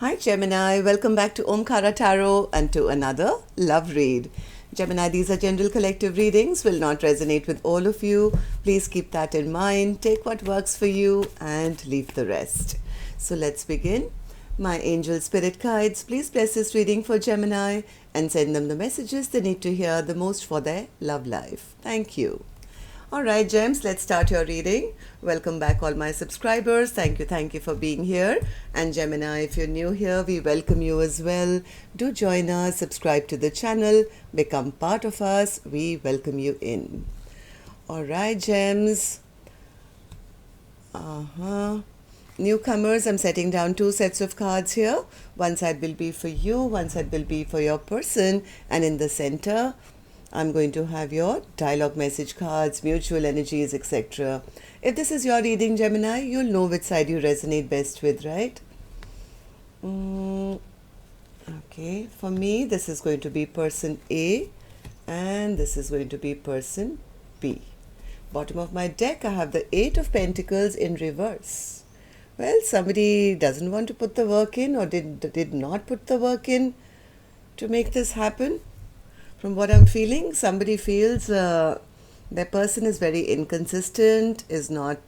Hi Gemini, welcome back to Omkaratarot and to another love read. Gemini, these are general collective readings, will not resonate with all of you. Please keep that in mind. Take what works for you and leave the rest. So let's begin. My angel spirit guides, please bless this reading for Gemini and send them the messages they need to hear the most for their love life. Thank you. Alright Gems, let's start your reading. Welcome back all my subscribers. Thank you for being here. And Gemini, if you're new here, we welcome you as well. Do join us, subscribe to the channel, become part of us. We welcome you in. Alright Gems. Newcomers, I'm setting down 2 sets of cards here. One side will be for you, one side will be for your person, and in the center I'm going to have your dialogue message cards, mutual energies, etc. If this is your reading, Gemini, you'll know which side you resonate best with, right? Okay, for me, this is going to be person A and this is going to be person B. Bottom of my deck, I have the 8 of Pentacles in reverse. Well, somebody doesn't want to put the work in or did not put the work in to make this happen. From what I'm feeling, somebody feels their person is very inconsistent, is not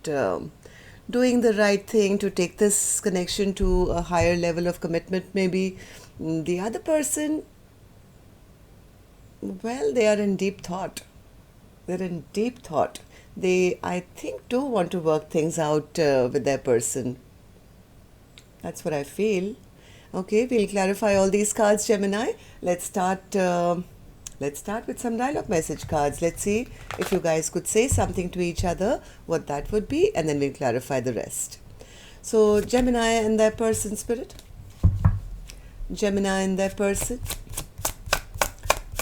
doing the right thing to take this connection to a higher level of commitment maybe. The other person, well, they are in deep thought. They're in deep thought. They, I think, do want to work things out with their person. That's what I feel. Okay, we'll clarify all these cards, Gemini. Let's start with some dialogue message cards. Let's see if you guys could say something to each other, what that would be, and then we'll clarify the rest. So, Gemini and their person, spirit. Gemini and their person.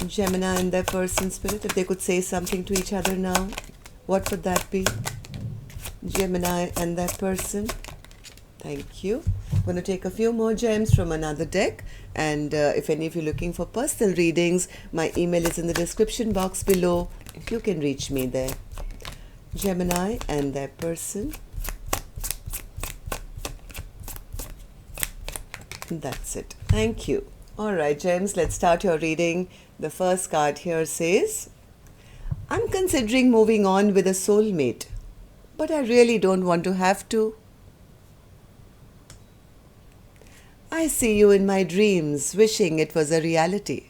Gemini and their person, spirit. If they could say something to each other now, what would that be? Gemini and their person. Thank you. I'm going to take a few more gems from another deck, and if any of you are looking for personal readings, my email is in the description box below. You can reach me there. Gemini and their person. That's it. Thank you. Alright Gems, let's start your reading. The first card here says, I'm considering moving on with a soulmate, but I really don't want to have to. I see you in my dreams, wishing it was a reality.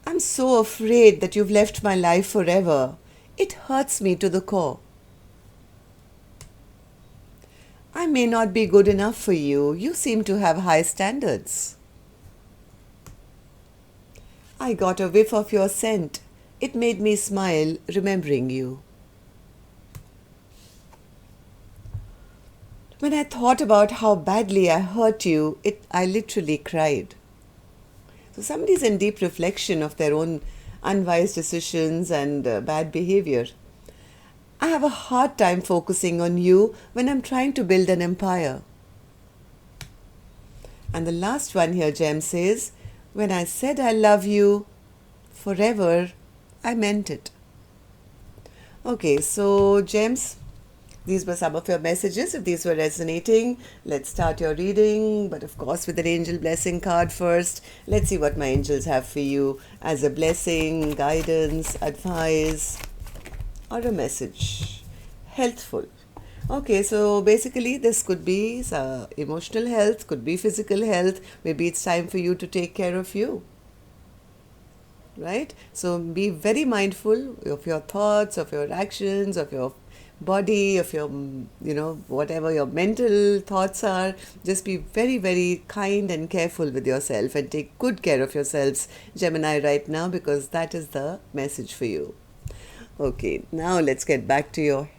I'm so afraid that you've left my life forever. It hurts me to the core. I may not be good enough for you. You seem to have high standards. I got a whiff of your scent. It made me smile, remembering you. When I thought about how badly I hurt you, I literally cried. So somebody's in deep reflection of their own unwise decisions and bad behavior. I have a hard time focusing on you when I'm trying to build an empire. And the last one here, Gem, says, when I said I love you forever, I meant it. Okay, so Gems, these were some of your messages. If these were resonating, let's start your reading. But of course, with an angel blessing card first. Let's see what my angels have for you as a blessing, guidance, advice, or a message. Healthful. Okay, so basically this could be emotional health, could be physical health. Maybe it's time for you to take care of you. Right? So be very mindful of your thoughts, of your actions, of your body, of your, whatever your mental thoughts are. Just be very, very kind and careful with yourself and take good care of yourselves, Gemini, right now, because that is the message for you. Okay, now let's get back to your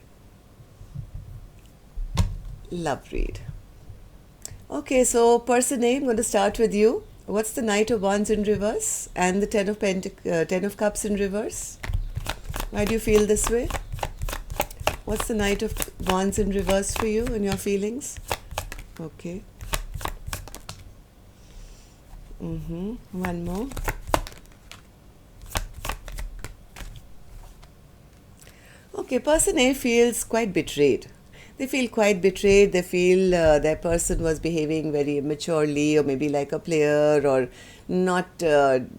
love read. Okay, so person A, I'm going to start with you. What's the Knight of Wands in reverse and the Ten of Cups in reverse? Why do you feel this way? What's the Knight of Wands in reverse for you and your feelings? Okay. One more. Okay, person A feels quite betrayed. they feel quite betrayed. They feel their person was behaving very immaturely, or maybe like a player, or not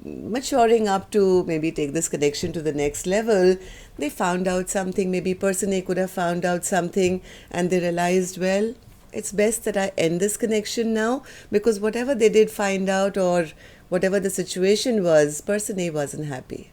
maturing up to maybe take this connection to the next level. They found out something, maybe person A could have found out something, and they realized, well, it's best that I end this connection now, because whatever they did find out, or whatever the situation was, person A wasn't happy.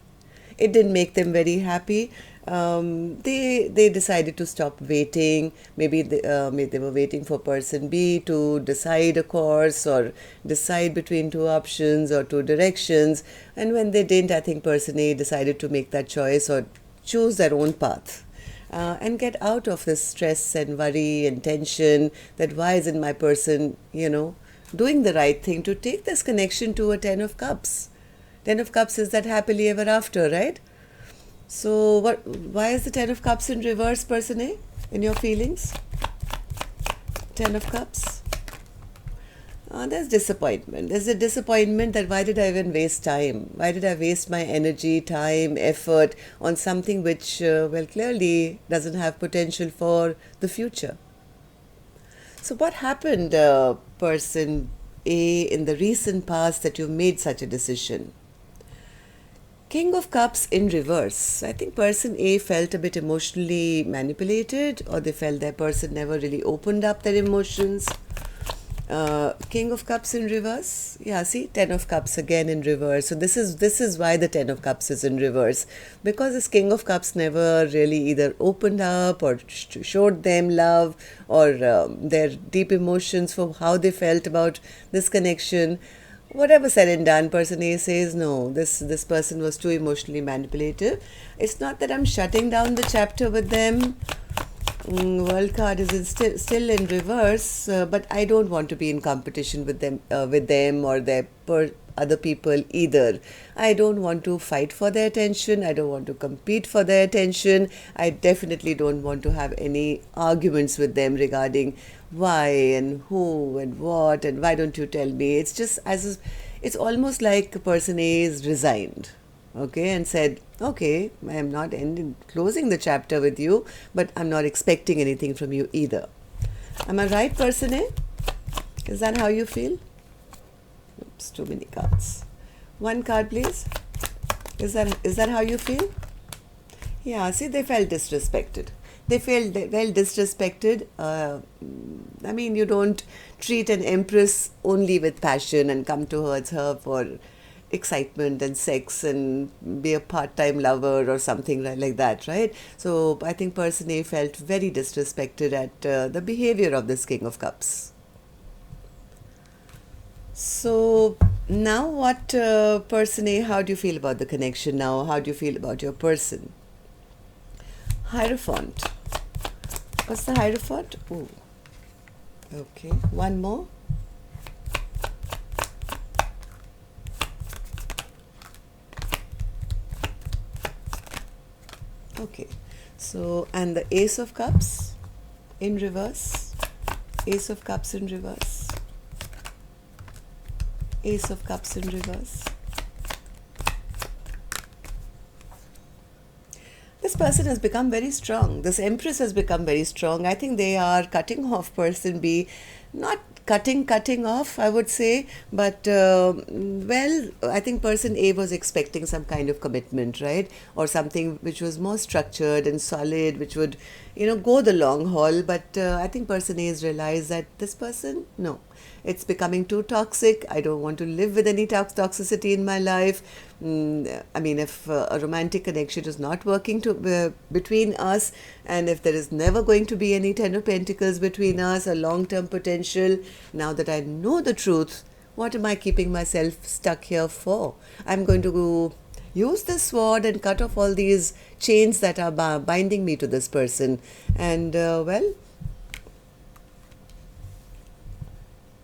It didn't make them very happy. They decided to stop waiting. Maybe they were waiting for person B to decide a course, or decide between two options or two directions. And when they didn't, I think person A decided to make that choice, or choose their own path. And get out of this stress and worry and tension that why isn't my person, doing the right thing to take this connection to a Ten of Cups. Ten of Cups is that happily ever after, right? So why is the Ten of Cups in reverse, person A, in your feelings? Ten of Cups. There's disappointment. There's a disappointment that why did I even waste time? Why did I waste my energy, time, effort on something which, clearly doesn't have potential for the future? So what happened, person A, in the recent past that you made such a decision? King of Cups in reverse. I think person A felt a bit emotionally manipulated, or they felt their person never really opened up their emotions. King of Cups in reverse. Yeah, see, Ten of Cups again in reverse. So this is why the Ten of Cups is in reverse, because this King of Cups never really either opened up or showed them love, or their deep emotions for how they felt about this connection. Whatever said and done, person A says, no, this person was too emotionally manipulative. It's not that I'm shutting down the chapter with them. World card is still in reverse, but I don't want to be in competition with them or their other people either. I don't want to fight for their attention. I don't want to compete for their attention. I definitely don't want to have any arguments with them regarding why and who and what and why don't you tell me. It's just it's almost like person A is resigned. Okay, and said, okay, I am not closing the chapter with you, but I'm not expecting anything from you either. Am I right, person A? Is that how you feel? Oops, too many cards. One card, please. Is that how you feel? Yeah, see, they felt disrespected. They felt disrespected. I mean, you don't treat an empress only with passion and come towards her for excitement and sex and be a part-time lover or something like that, right? So I think person A felt very disrespected at the behavior of this King of Cups. So now what, person A, how do you feel about the connection now? How do you feel about your person? Hierophant. What's the Hierophant? Oh, okay, one more. Okay, so, and the Ace of Cups in reverse. Ace of Cups in reverse. Ace of Cups in reverse. This person has become very strong. This Empress has become very strong. I think they are cutting off person B. Not cutting off, I would say, but I think person A was expecting some kind of commitment, right? Or something which was more structured and solid, which would, go the long haul. But I think person A has realized that this person, no, it's becoming too toxic. I don't want to live with any toxicity in my life. I mean, if a romantic connection is not working between us, and if there is never going to be any Ten of Pentacles between us, a long-term potential, now that I know the truth, what am I keeping myself stuck here for? I'm going to use this sword and cut off all these chains that are binding me to this person. And,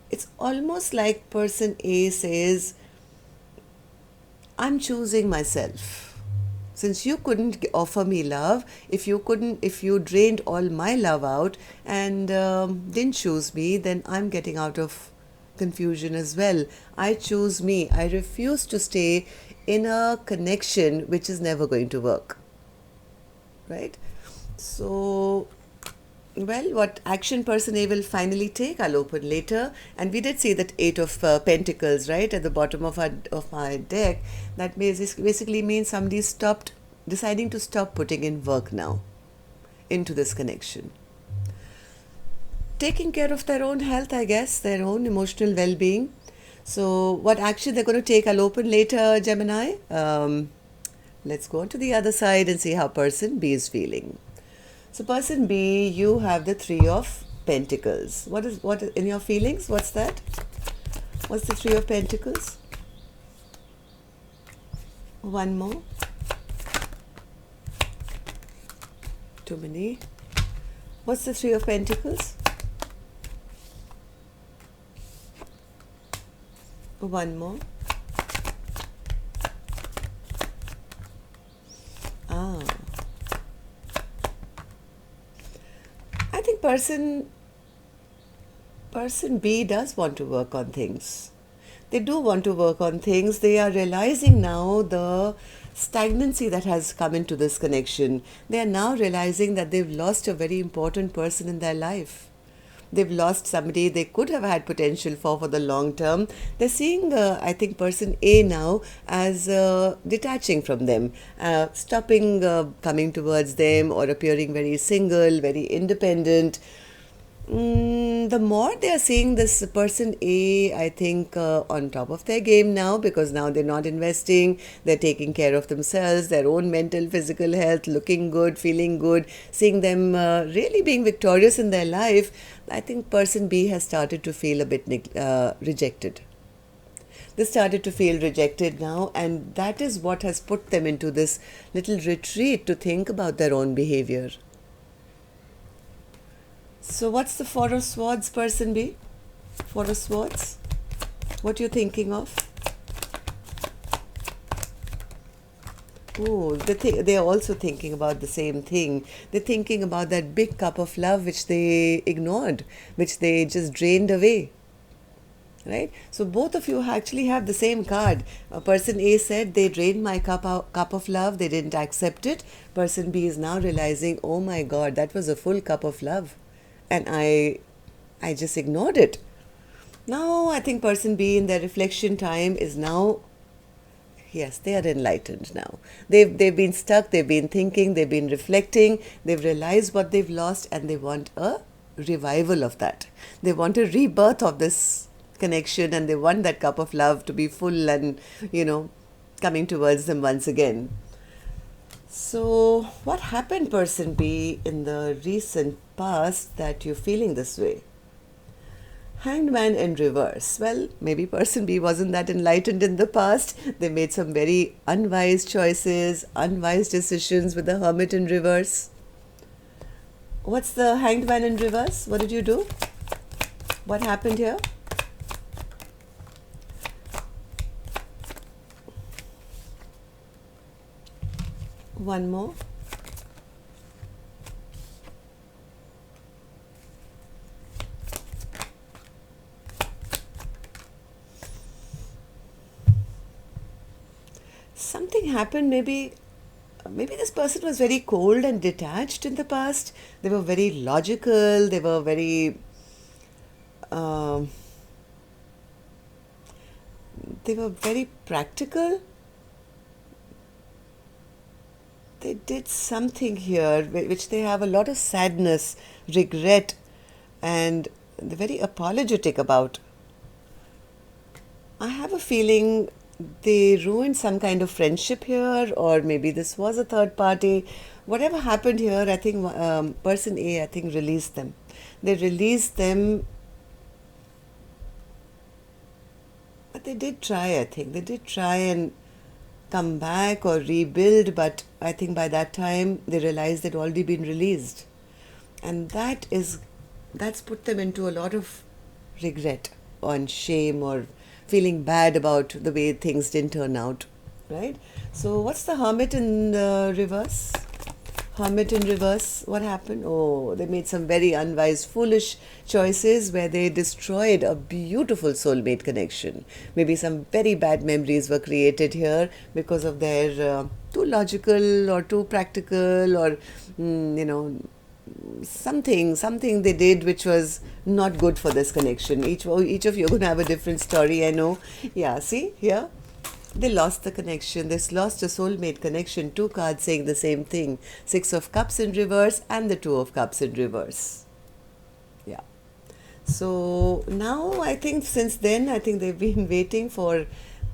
it's almost like person A says, I'm choosing myself. Since you couldn't offer me love, if you drained all my love out and didn't choose me, then I'm getting out of confusion as well. I choose me. I refuse to stay in a connection which is never going to work. Right? So Well, what action person A will finally take, I'll open later. And we did see that Eight of Pentacles, right, at the bottom of my deck. That basically means somebody stopped, deciding to stop putting in work now into this connection. Taking care of their own health, I guess, their own emotional well-being. So what action they're going to take, I'll open later, Gemini. Let's go on to the other side and see how person B is feeling. So person B, you have the Three of Pentacles. What in your feelings? What's that? What's the Three of Pentacles? One more. Too many. What's the Three of Pentacles? One more. Ah. I think person B does want to work on things. They do want to work on things. They are realizing now the stagnancy that has come into this connection. They are now realizing that they've lost a very important person in their life. They've lost somebody they could have had potential for the long term. They're seeing, I think, person A now as detaching from them, stopping coming towards them, or appearing very single, very independent. The more they are seeing this person A, I think, on top of their game now, because now they're not investing, they're taking care of themselves, their own mental, physical health, looking good, feeling good, seeing them really being victorious in their life. I think person B has started to feel a bit rejected. They started to feel rejected now, and that is what has put them into this little retreat to think about their own behavior. So what's the Four of Swords, person B? Four of Swords? What are you thinking of? Oh, they are also thinking about the same thing. They're thinking about that big cup of love which they ignored, which they just drained away. Right? So both of you actually have the same card. Person A said, they drained my cup of love, they didn't accept it. Person B is now realizing, oh my God, that was a full cup of love. And I just ignored it. Now I think person B in their reflection time is now, yes, they are enlightened now. They've been stuck, they've been thinking, they've been reflecting, they've realized what they've lost, and they want a revival of that. They want a rebirth of this connection, and they want that cup of love to be full and, coming towards them once again. So what happened, person B, in the recent past that you're feeling this way? Hanged Man in reverse. Well, maybe person B wasn't that enlightened in the past. They made some very unwise choices, unwise decisions with the Hermit in reverse. What's the Hanged Man in reverse? What did you do? What happened here? One more. Something happened, maybe this person was very cold and detached in the past. They were very logical, they were very practical. They did something here which they have a lot of sadness, regret, and they're very apologetic about. I have a feeling they ruined some kind of friendship here, or maybe this was a third party. Whatever happened here, I think person A, I think, released them. They released them, but they did try, I think. They did try and come back or rebuild, but I think by that time they realized they'd already been released. And that's put them into a lot of regret and shame, or feeling bad about the way things didn't turn out, right? So what's the Hermit in reverse? Hermit in reverse, what happened? Oh, they made some very unwise, foolish choices where they destroyed a beautiful soulmate connection. Maybe some very bad memories were created here because of their too logical or too practical, or, something they did which was not good for this connection. Each of you are going to have a different story, I know. Yeah, see here, they lost the connection. They lost a soulmate connection. Two cards saying the same thing. Six of Cups in reverse and the Two of Cups in reverse. Yeah. So now I think since then, I think they've been waiting for,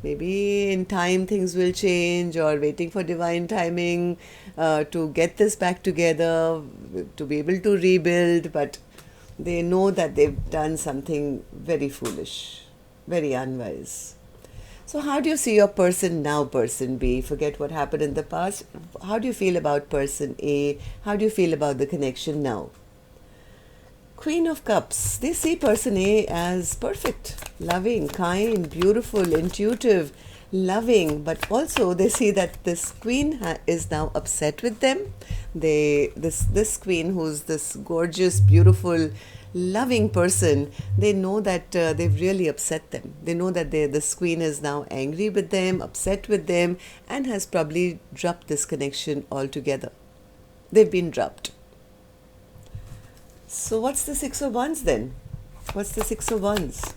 maybe in time things will change, or waiting for divine timing to get this back together, to be able to rebuild. But they know that they've done something very foolish, very unwise. So how do you see your person now, person B? Forget what happened in the past. How do you feel about person A? How do you feel about the connection now? Queen of Cups. They see person A as perfect, loving, kind, beautiful, intuitive, loving, but also they see that this queen is now upset with them. This queen, who's this gorgeous, beautiful, loving person, they know that they've really upset them. They know that this queen is now angry with them, upset with them, and has probably dropped this connection altogether. They've been dropped. So what's the Six of Wands then? What's the Six of Wands?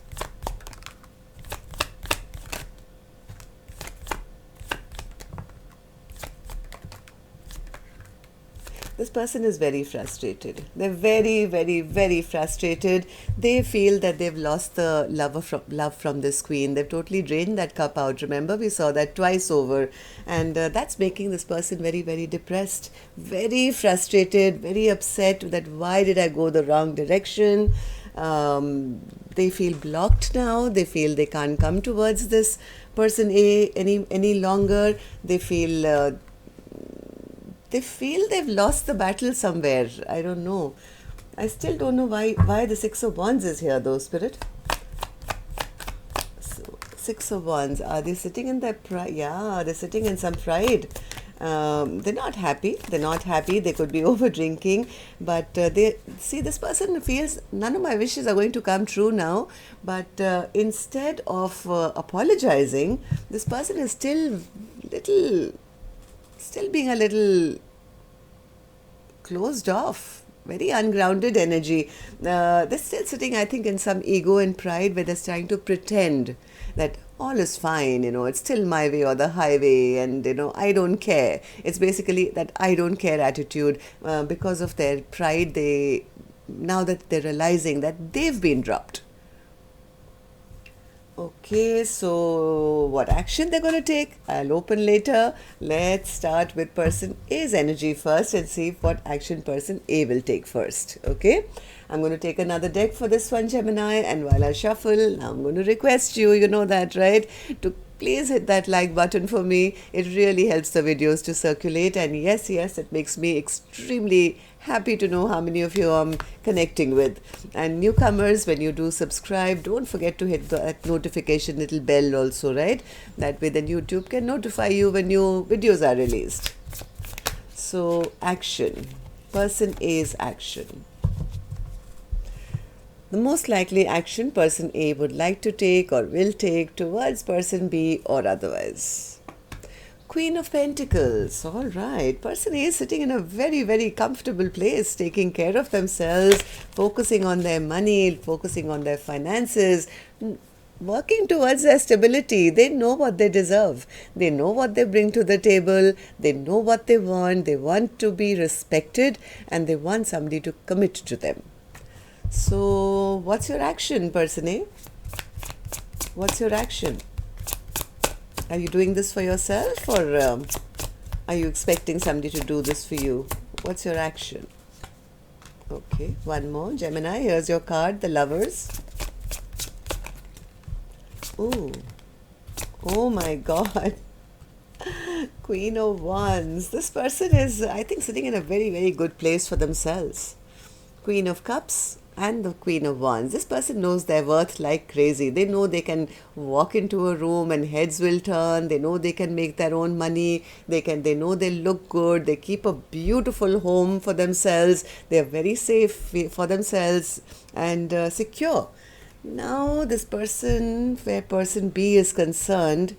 This person is very frustrated. They're very, very, very frustrated. They feel that they've lost the love from this queen. They've totally drained that cup out. Remember, we saw that twice over. And that's making this person very, very depressed, very frustrated, very upset that why did I go the wrong direction? They feel blocked now. They feel they can't come towards this person A any longer. They feel they've lost the battle somewhere. I don't know. I still don't know why the Six of Wands is here though, Spirit. So, Six of Wands. Are they sitting in their pride? Yeah, they're sitting in some pride. They're not happy. They're not happy. They could be over drinking. But they see, this person feels none of my wishes are going to come true now. But instead of apologizing, this person is still being a little closed off, very ungrounded energy. They're still sitting, I think, in some ego and pride where they're trying to pretend that all is fine, it's still my way or the highway, and, I don't care. It's basically that I don't care attitude. Because of their pride, now that they're realizing that they've been dropped. Okay, so what action they're going to take, I'll open later. Let's start with person A's energy first and see what action person A will take first. Okay, I'm going to take another deck for this one, Gemini, and while I shuffle, now I'm going to request you, you know that, right, to please hit that like button for me. It really helps the videos to circulate, and yes, it makes me extremely happy to know how many of you I'm connecting with. And newcomers, when you do subscribe, don't forget to hit that notification little bell also, right? That way then YouTube can notify you when new videos are released. So action, person A's action. The most likely action person A would like to take or will take towards person B or otherwise. Queen of Pentacles. All right. Person A is sitting in a very, very comfortable place, taking care of themselves, focusing on their money, focusing on their finances, working towards their stability. They know what they deserve. They know what they bring to the table. They know what they want. They want to be respected, and they want somebody to commit to them. So, what's your action, person A? What's your action? Are you doing this for yourself, or are you expecting somebody to do this for you? What's your action? Okay, one more. Gemini, here's your card, the Lovers. Ooh. Oh my God. Queen of Wands. This person is, I think, sitting in a very, very good place for themselves. Queen of Cups and the Queen of Wands. This person knows their worth like crazy. They know they can walk into a room and heads will turn. They know they can make their own money. They know they look good. They keep a beautiful home for themselves. They are very safe for themselves and secure. Now this person, where person B is concerned,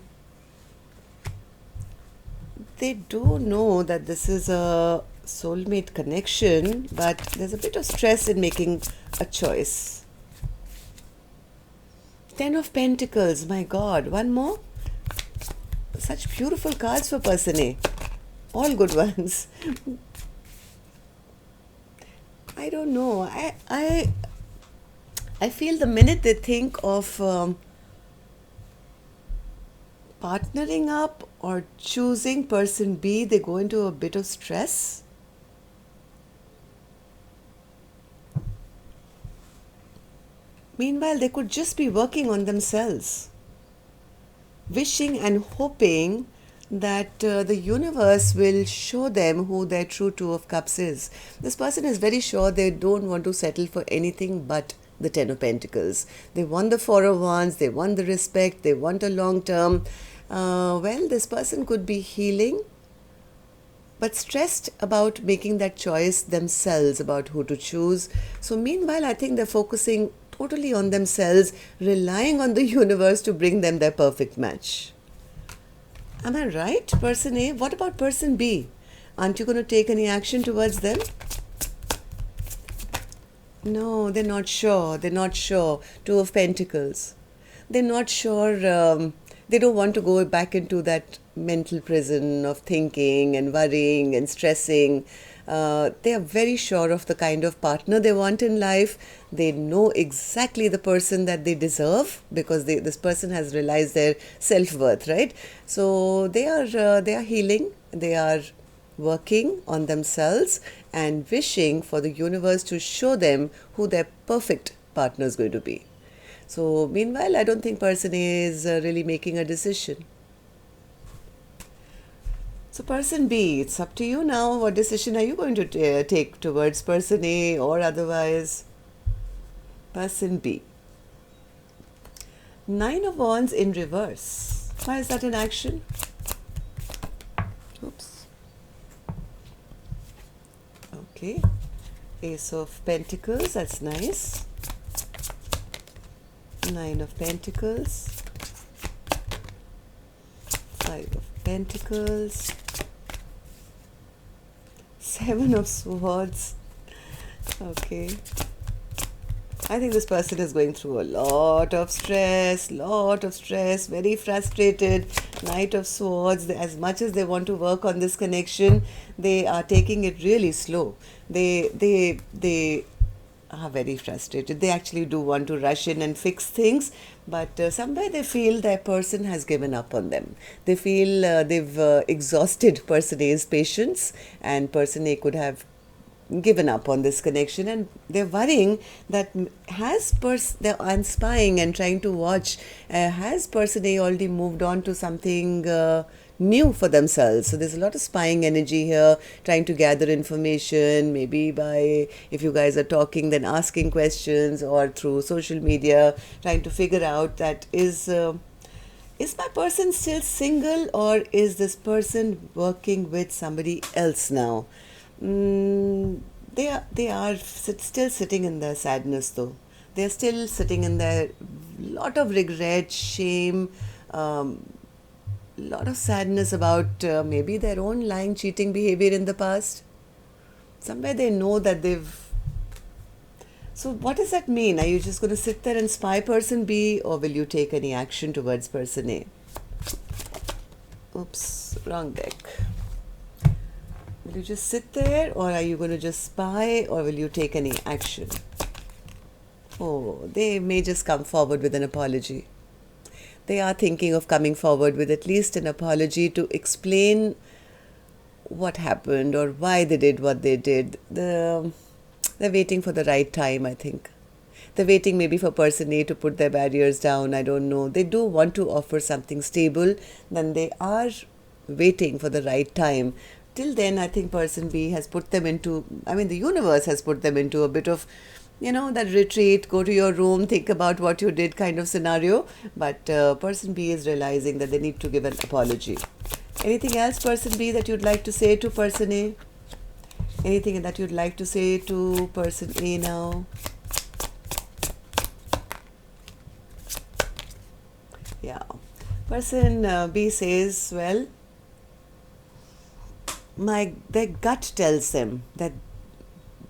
they do know that this is a soulmate connection, but there's a bit of stress in making a choice. 10 of Pentacles, my God, one more. Such beautiful cards for person A. All good ones. I don't know. I feel the minute they think of partnering up or choosing person B, they go into a bit of stress. Meanwhile, they could just be working on themselves, wishing and hoping that the universe will show them who their true Two of Cups is. This person is very sure they don't want to settle for anything but the 10 of Pentacles. They want the 4 of Wands, they want the respect, they want a long term. Well, this person could be healing, but stressed about making that choice themselves about who to choose. So meanwhile, I think they're focusing totally on themselves, relying on the universe to bring them their perfect match. Am I right, person A? What about person B? Aren't you going to take any action towards them? No, they're not sure. They're not sure. 2 of Pentacles. They're not sure. They don't want to go back into that mental prison of thinking and worrying and stressing. They are very sure of the kind of partner they want in life. They know exactly the person that they deserve because this person has realized their self-worth, right? So they are healing. They are working on themselves and wishing for the universe to show them who their perfect partner is going to be. So meanwhile, I don't think person A is really making a decision. So person B, it's up to you now. What decision are you going to take towards person A or otherwise? Person B. 9 of Wands in reverse. Why is that in action? Oops. Okay. Ace of Pentacles, that's nice. 9 of Pentacles. 5 of Pentacles. 7 of Swords. Okay. I think this person is going through a lot of stress, very frustrated. Knight of Swords. As much as they want to work on this connection, they are taking it really slow. They are very frustrated. They actually do want to rush in and fix things, but somewhere they feel their person has given up on them. They feel they've exhausted person A's patience, and person A could have given up on this connection, and they're worrying that they're unspying and trying to watch, has person A already moved on to something new for themselves. So there's a lot of spying energy here, trying to gather information, maybe by, if you guys are talking, then asking questions, or through social media, trying to figure out that is my person still single, or is this person working with somebody else now? They are still sitting in their sadness though. They are still sitting in their lot of regret, shame, lot of sadness about maybe their own lying, cheating behavior in the past. Somewhere they know that they've... So what does that mean? Are you just going to sit there and spy person B, or will you take any action towards person A? Oops, wrong deck. Will you just sit there, or are you going to just spy, or will you take any action? Oh, they may just come forward with an apology. They are thinking of coming forward with at least an apology to explain what happened or why they did what they did. They're waiting for the right time, I think. They're waiting maybe for person A to put their barriers down. I don't know. They do want to offer something stable. Then they are waiting for the right time. Till then, I think person B has put them into... the universe has put them into a bit of... that retreat, go to your room, think about what you did kind of scenario. But person B is realizing that they need to give an apology. Anything else, person B, that you'd like to say to person A? Anything that you'd like to say to person A now? Yeah. Person B says, well, their gut tells them that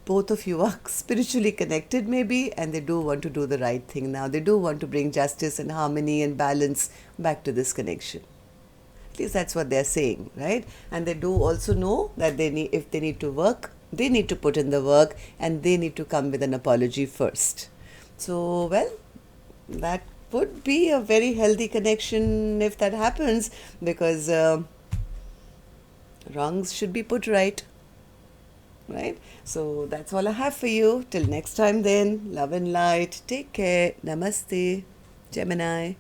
both of you are spiritually connected maybe, and they do want to do the right thing now. They do want to bring justice and harmony and balance back to this connection. At least that's what they're saying, right? And they do also know that if they need to work, they need to put in the work, and they need to come with an apology first. So, well, that would be a very healthy connection if that happens, because wrongs should be put right. Right? So that's all I have for you. Till next time then, love and light. Take care. Namaste, Gemini.